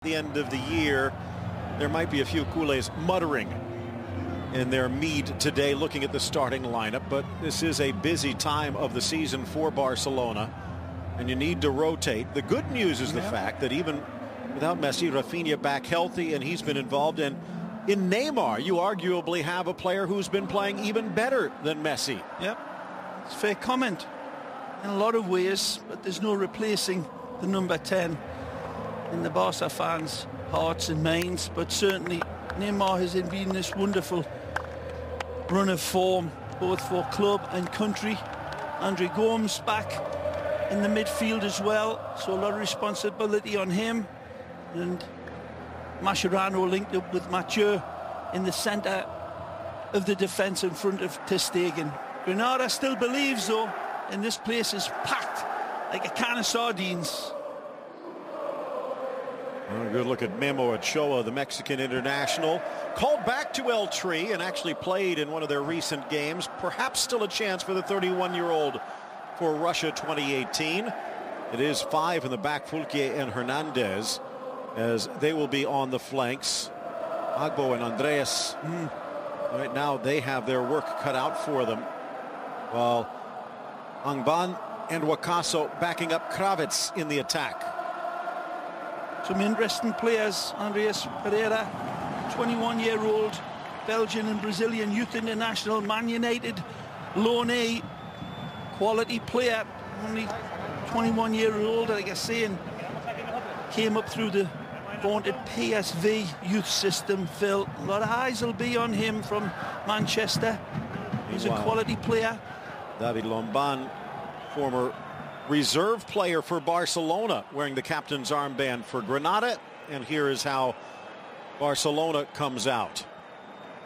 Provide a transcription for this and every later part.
the end of the year, there might be a few culés muttering in their mead today looking at the starting lineup, but this is a busy time of the season for Barcelona, and you need to rotate. The good news is the fact that even without Messi, Rafinha back healthy, and he's been involved in Neymar, you arguably have a player who's been playing even better than Messi. Yep, it's a fair comment in a lot of ways, but there's no replacing the number 10 in the Barca fans' hearts and minds. But certainly Neymar has been this wonderful run of form, both for club and country. Andre Gomes back in the midfield as well, so a lot of responsibility on him. And Mascherano linked up with Mathieu in the centre of the defence in front of Ter Stegen. Granada still believes, though, and this place is packed like a can of sardines. A good look at Memo Ochoa, the Mexican international, called back to El Tri and actually played in one of their recent games. Perhaps still a chance for the 31-year-old for Russia 2018. It is 5 in the back, Fulke and Hernandez, as they will be on the flanks. Agbo and Andreas, right now they have their work cut out for them, while Angban and Wakaso backing up Kravitz in the attack. Some interesting players. Andreas Pereira, 21-year-old Belgian and Brazilian youth international, Man United loanee, quality player, only 21-year-old, like I say, and came up through the vaunted PSV youth system. Phil, a lot of eyes will be on him from Manchester. He's a quality player. David Lomban, former reserve player for Barcelona, wearing the captain's armband for Granada, and here is how Barcelona comes out.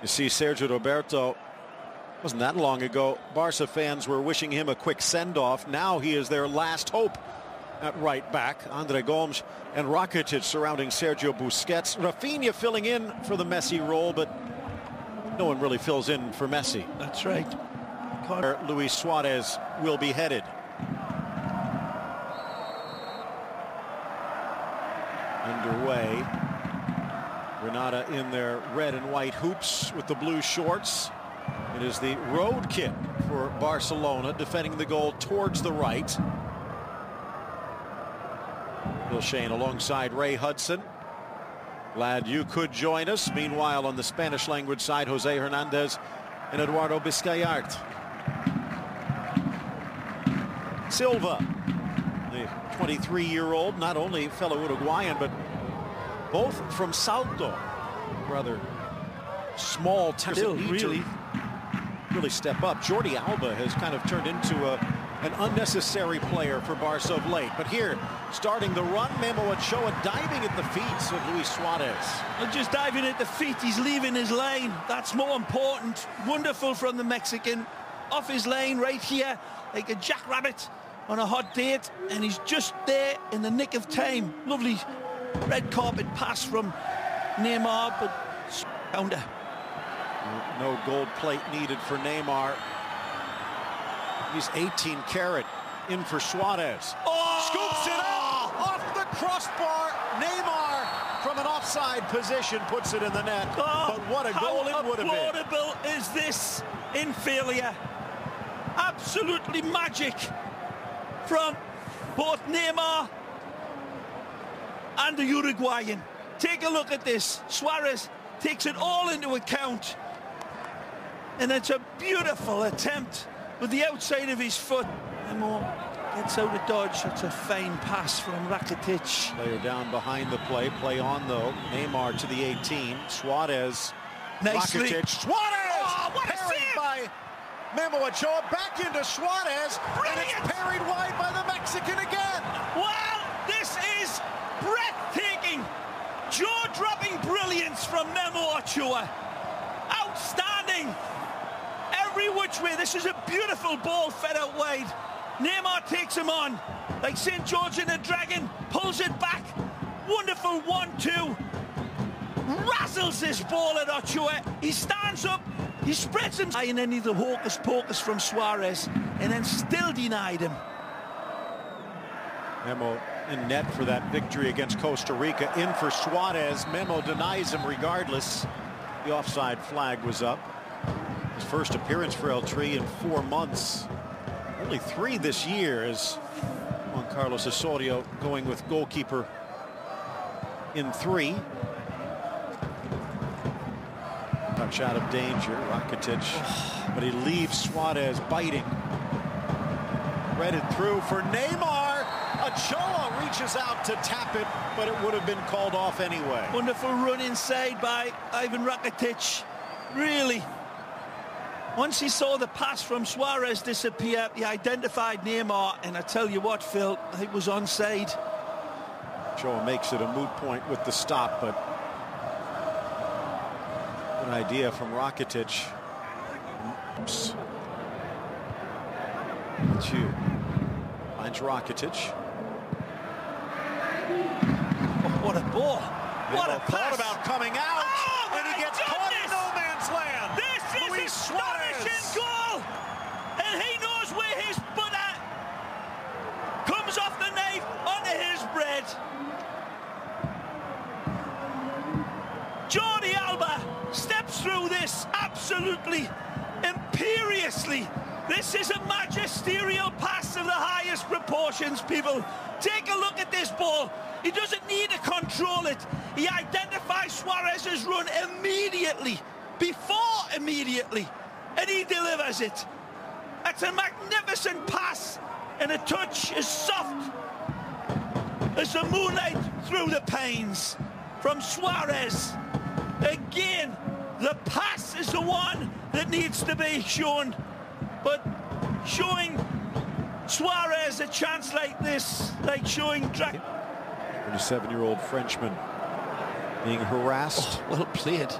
You see Sergio Roberto, wasn't that long ago, Barca fans were wishing him a quick send-off. Now he is their last hope at right back. Andre Gomes and Rakitic surrounding Sergio Busquets. Rafinha filling in for the Messi role, but no one really fills in for Messi. That's right. Luis Suarez will be headed. Underway. Granada in their red and white hoops with the blue shorts. It is the road kit for Barcelona, defending the goal towards the right. Bill Shane alongside Ray Hudson. Glad you could join us. Meanwhile, on the Spanish language side, Jose Hernandez and Eduardo Biscayart. Silva, the 23-year-old, not only fellow Uruguayan, but both from Salto. Rather small town. Really step up. Jordi Alba has kind of turned into an unnecessary player for Barca of late. But here, starting the run, Memo Ochoa diving at the feet of Luis Suarez. Not just diving at the feet, he's leaving his lane. That's more important. Wonderful from the Mexican. Off his lane right here, like a jackrabbit on a hot date, and he's just there in the nick of time. Lovely red carpet pass from Neymar, but counter. No gold plate needed for Neymar. He's 18 karat in for Suarez. Oh! Scoops it up off the crossbar. Neymar from an offside position puts it in the net. Oh, but what a goal it would have been. How applaudable is this in failure? Absolutely magic from both Neymar and the Uruguayan. Take a look at this. Suarez takes it all into account, and it's a beautiful attempt with the outside of his foot. Nemo gets out of dodge. That's a fine pass from Rakitic. Player down behind the play. Play on, though. Neymar to the 18. Suarez. Nicely. Rakitic. Suarez! Oh, what a save! By Memo Ochoa. Back into Suarez. Brilliant! And it's parried wide by the Mexican again. Wow, this is breathtaking. Jaw-dropping brilliance from Memo Ochoa. Outstanding. Every which way. This is a beautiful ball fed out wide. Neymar takes him on like St. George and the Dragon, pulls it back. Wonderful 1-2. Razzles this ball at Ochoa. He stands up, he spreads him, and then the hocus pocus from Suarez, and then still denied him. Memo in net for that victory against Costa Rica. In for Suarez. Memo denies him regardless. The offside flag was up. His first appearance for El Tri in 4 months. Only 3 this year, as Juan Carlos Osorio going with goalkeeper in 3. Touch out of danger, Rakitic, but he leaves Suarez biting. Threaded through for Neymar. Ochoa reaches out to tap it, but it would have been called off anyway. Wonderful run inside by Ivan Rakitic. Really, once he saw the pass from Suarez disappear, he identified Neymar, and I tell you what, Phil, it was onside. Ochoa makes it a moot point with the stop, but an idea from Rakitic. Oops. Finds Rakitic. Oh, what a ball. What a pass. Thought about coming out, and he gets caught in no man's land. This is an astonishing goal, and he knows where his butter comes off the knife onto his bread. Jordi Alba steps through this absolutely imperiously. This is a magisterial pass of the highest proportions, people. Take a look at this ball. He doesn't need to control it. He identifies Suarez's run immediately, and he delivers it. That's a magnificent pass, and a touch as soft as the moonlight through the panes from Suarez. Again, the pass is the one that needs to be shown, but showing Suarez a chance like this, like showing 27-year-old Frenchman being harassed. Oh, well played.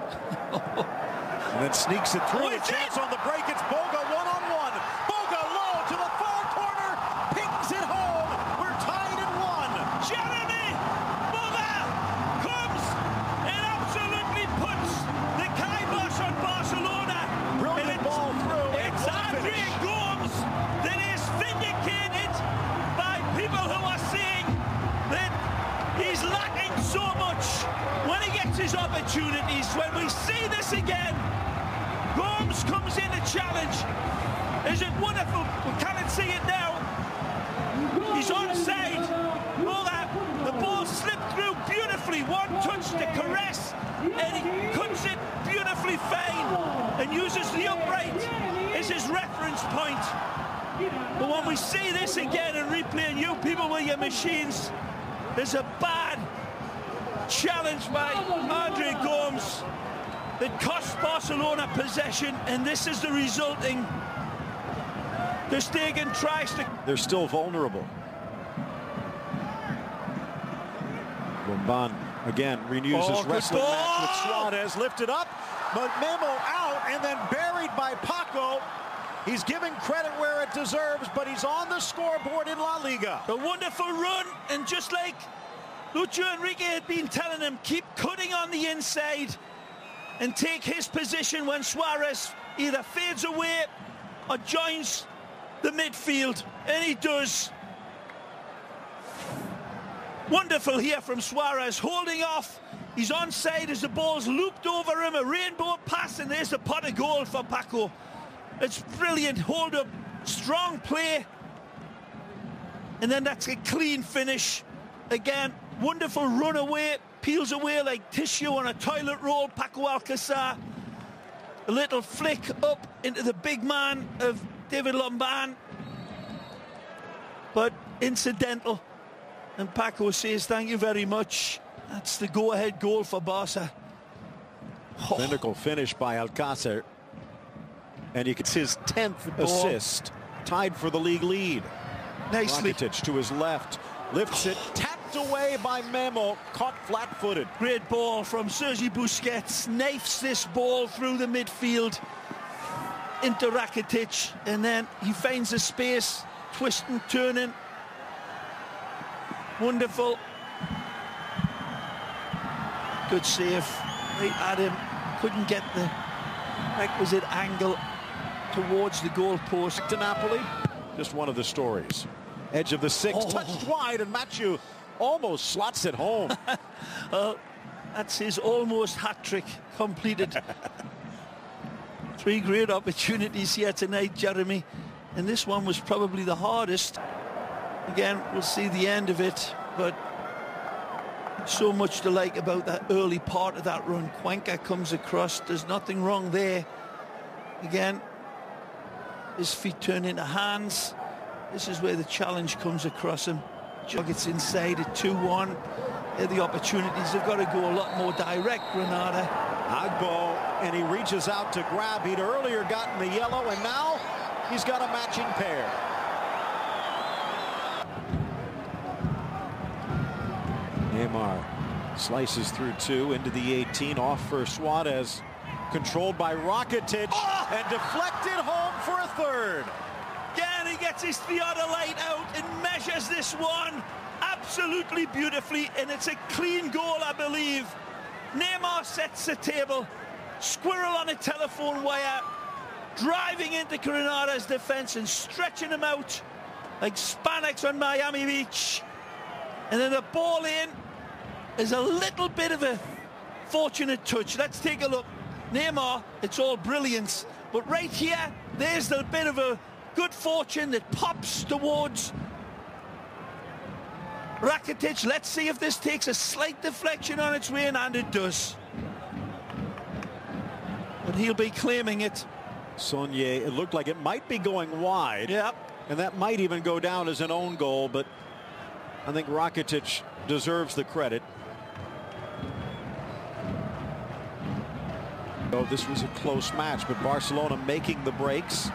And then sneaks it through. A chance on the break. It's Boga one-on-one. Boga low to the far corner. Pings it home. We're tied at 1. Jeremy Boga comes and absolutely puts the kibosh on Barcelona. Brilliant ball through. It's Andre Gomes that is vindicated by people who are saying that he's lacking so much when he gets his opportunities. When we see this again, Gomes comes in to challenge. Is it wonderful? We cannot see it now. He's onside. The ball slipped through beautifully. One touch to caress, and he cuts it beautifully fine and uses the upright as his reference point. But when we see this again and replay, and you people with your machines, there's a bad challenge by Andre Gomes that cost Barcelona possession, and this is the resulting. Ter Stegen tries to. They're still vulnerable. Bomban again renews his wrestling match with Suarez. Lifted up, but Memo out, and then buried by Paco. He's giving credit where it deserves, but he's on the scoreboard in La Liga. A wonderful run, and just like Lucho Enrique had been telling him, keep cutting on the inside and take his position when Suarez either fades away or joins the midfield, and he does. Wonderful here from Suarez, holding off. He's onside as the ball's looped over him, a rainbow pass, and there's the pot of goal for Paco. It's brilliant hold up, strong play, and then that's a clean finish. Again, wonderful run away, peels away like tissue on a toilet roll. Paco Alcácer, a little flick up into the big man of David Lombán, but incidental. And Paco says, thank you very much. That's the go-ahead goal for Barca. Clinical finish by Alcácer. And it's his 10th assist, tied for the league lead. Nicely. Rakitic to his left, lifts it, tapped away by Memo, caught flat-footed. Great ball from Sergi Busquets, knifes this ball through the midfield into Rakitic, and then he finds a space, twisting, turning. Wonderful. Good save. Right at him. Couldn't get the requisite angle towards the goal post. To Napoli, just one of the stories. Edge of the 6, touched wide, and Mathieu almost slots it home. That's his almost hat-trick completed. 3 great opportunities here tonight, Jeremy, and this one was probably the hardest. Again, we'll see the end of it, but so much to like about that early part of that run. Cuenca comes across, there's nothing wrong there. Again, his feet turn into hands. This is where the challenge comes across him. Gets inside at 2-1. The opportunities have got to go a lot more direct, Granada. Agbo, and he reaches out to grab. He'd earlier gotten the yellow, and now he's got a matching pair. Neymar slices through 2 into the 18, off for Suarez. Controlled by Rakitic, and deflected home for a third. Again, he gets his theodolite out and measures this one absolutely beautifully, and it's a clean goal, I believe. Neymar sets the table, squirrel on a telephone wire, driving into Granada's defense and stretching them out like Spaniards on Miami Beach. And then the ball in is a little bit of a fortunate touch. Let's take a look. Neymar, it's all brilliance, but right here, there's the bit of a good fortune that pops towards Rakitic. Let's see if this takes a slight deflection on its way, and it does. But he'll be claiming it. Sonye, it looked like it might be going wide. Yep. And that might even go down as an own goal, but I think Rakitic deserves the credit. Oh, this was a close match, but Barcelona making the breaks.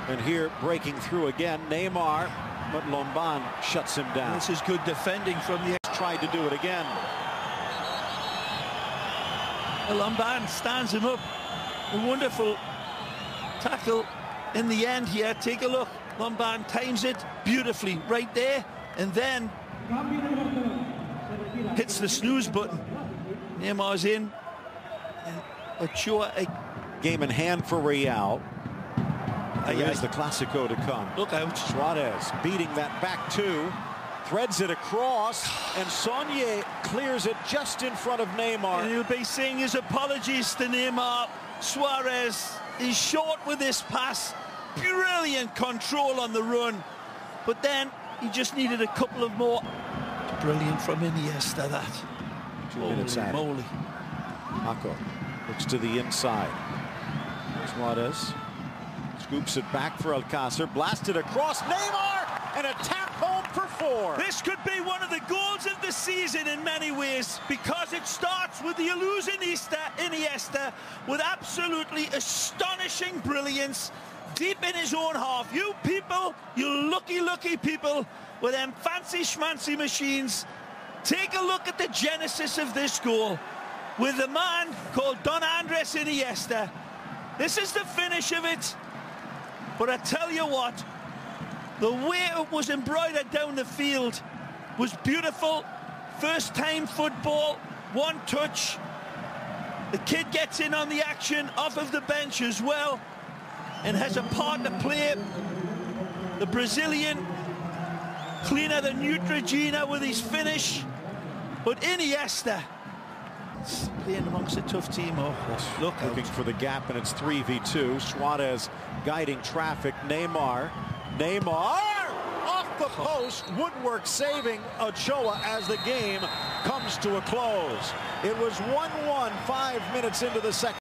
And here, breaking through again, Neymar, but Lomban shuts him down. This is good defending from the... Tried to do it again. Lomban stands him up. A wonderful tackle in the end here. Take a look. Lomban times it beautifully right there, and then hits the snooze button. Neymar's in. Ochoa, a game in hand for Real. Here's the Clásico to come. Look out. Suarez beating that back 2, threads it across, and Sonye clears it just in front of Neymar. And he'll be saying his apologies to Neymar. Suarez is short with this pass. Brilliant control on the run, but then he just needed a couple of more. Brilliant from Iniesta, that. 2 minutes out. Moly. Paco looks to the inside. Suarez scoops it back for Alcácer, blasted across Neymar, and a tap home for 4. This could be one of the goals of the season in many ways, because it starts with the illusionista Iniesta with absolutely astonishing brilliance deep in his own half. You people, you lucky people with them fancy schmancy machines, take a look at the genesis of this goal with a man called Don Andres Iniesta. This is the finish of it. But I tell you what, the way it was embroidered down the field was beautiful. First time football, one touch. The kid gets in on the action off of the bench as well and has a part to play. The Brazilian, cleaner than Neutrogena with his finish. But Iniesta, playing amongst a tough team. Oh, look looking for the gap, and it's 3v2. Suarez guiding traffic. Neymar off the post. Woodwork saving Ochoa as the game comes to a close. It was 1-1 5 minutes into the second.